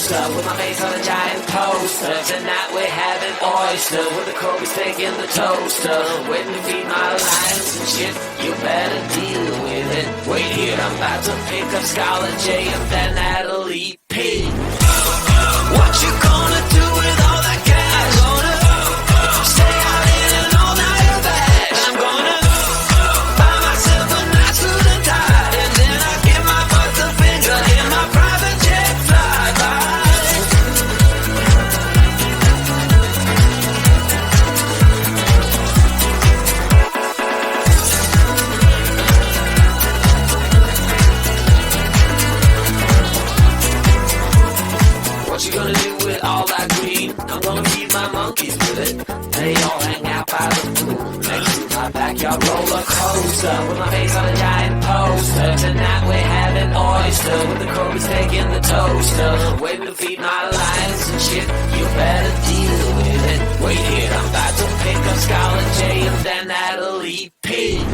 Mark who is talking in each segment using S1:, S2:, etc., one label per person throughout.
S1: closer with my face on a giant poster. Tonight we're having oysters with the Kobe steak in the toaster. Waiting to feed my lions and shit, you better deal with it. Wait here, I'm about to pick up Scarlett J and then Natalie P. What you gonna do with all that cash? Gonna stay out in an all-nighter bag. I'm gonna buy myself a nice suit and tie, and then I give my butt the finger in my private jet flyby. What you gonna do with all that green? I'm gonna feed my monkeys with it. They all hang out by the pool next to my backyard roller coaster with my face on a giant poster. Tonight we're having oyster with the Kobe steak in the toaster. Waiting to feed my lions and shit, you better deal with it. Wait here, I'm about to pick up Scarlett J and then Natalie P.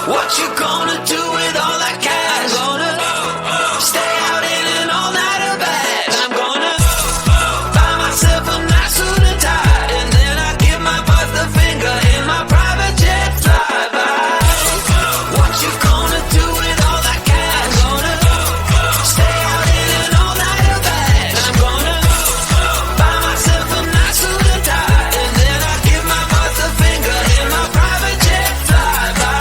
S1: What you gonna do with all that cash? Gonna stay out in an all-nighter bag. I'm gonna buy myself a nice suit and tie, and then I give my butt the finger in my private jet flyby. What you gonna do with all that cash? Gonna stay out in an all-nighter bag. I'm gonna buy myself a nice suit and tie, and then I give my butt the finger in my private jet flyby.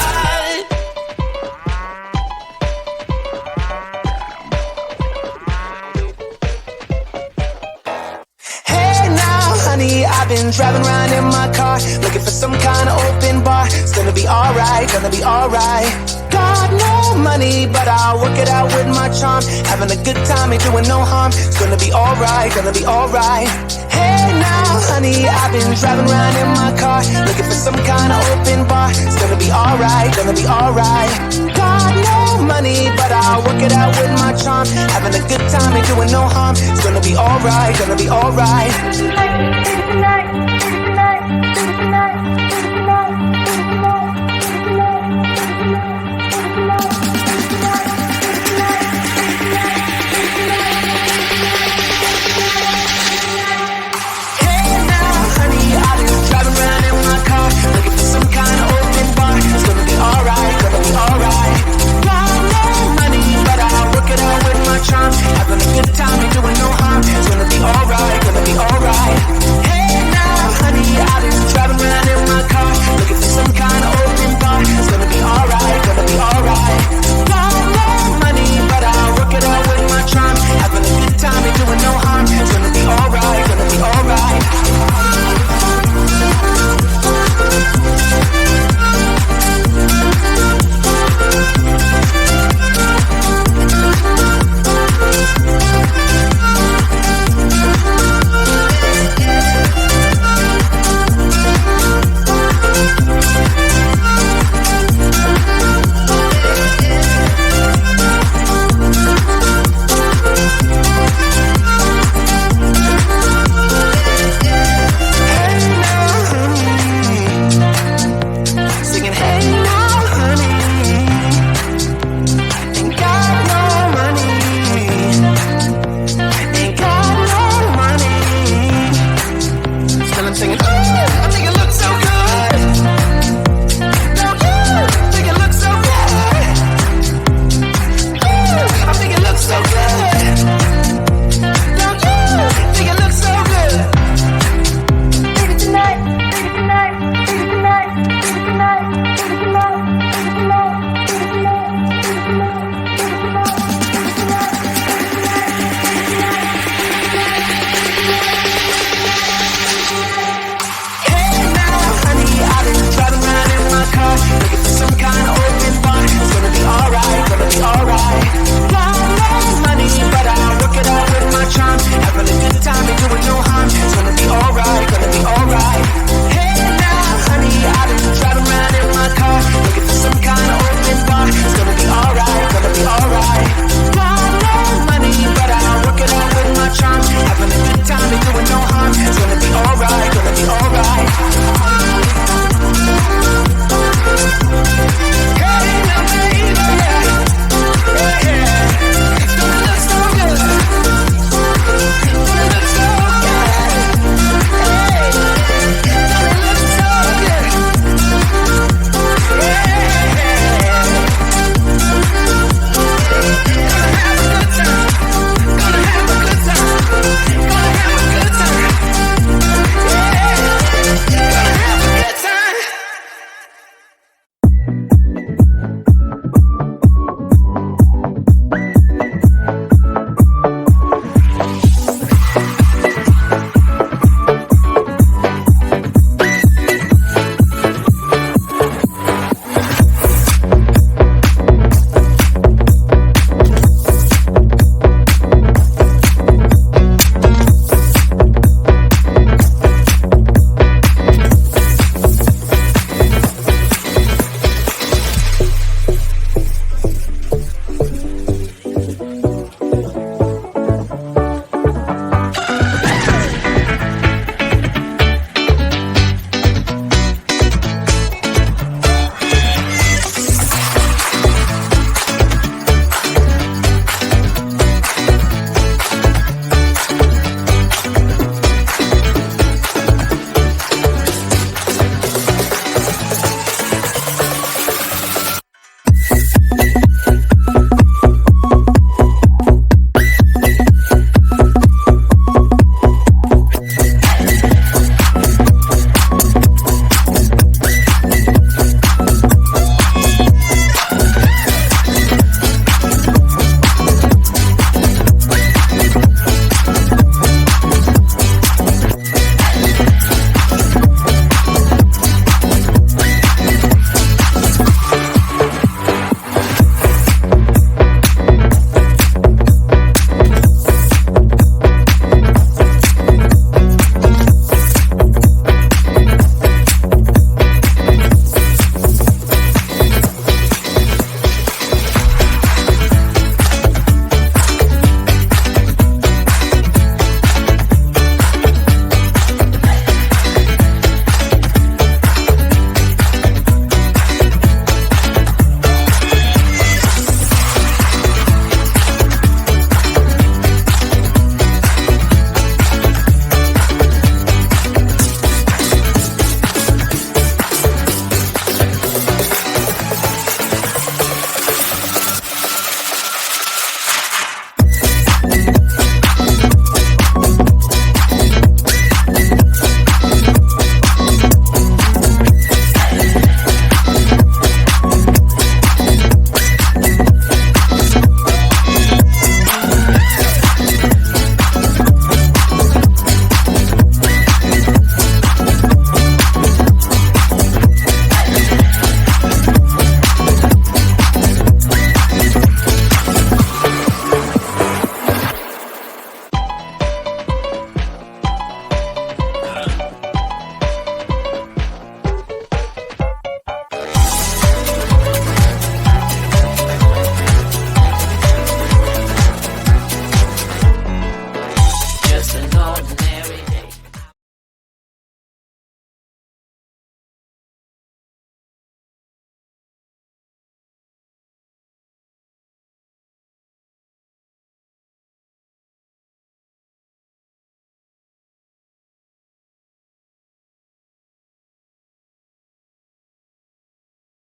S2: Hey now, honey, I've been driving around in my car, looking for some kind of open bar. It's gonna be alright, gonna be alright. Got no money, but I'll work it out with my charm. Having a good time, ain't doing no harm. It's gonna be alright, gonna be alright. Hey now, honey, I've been driving around in my car, looking for some kind of open bar. It's gonna be alright, gonna be alright. Got no money, but I'll work it out with my charm. Having a good time, ain't doing no harm. It's gonna be alright, gonna be alright.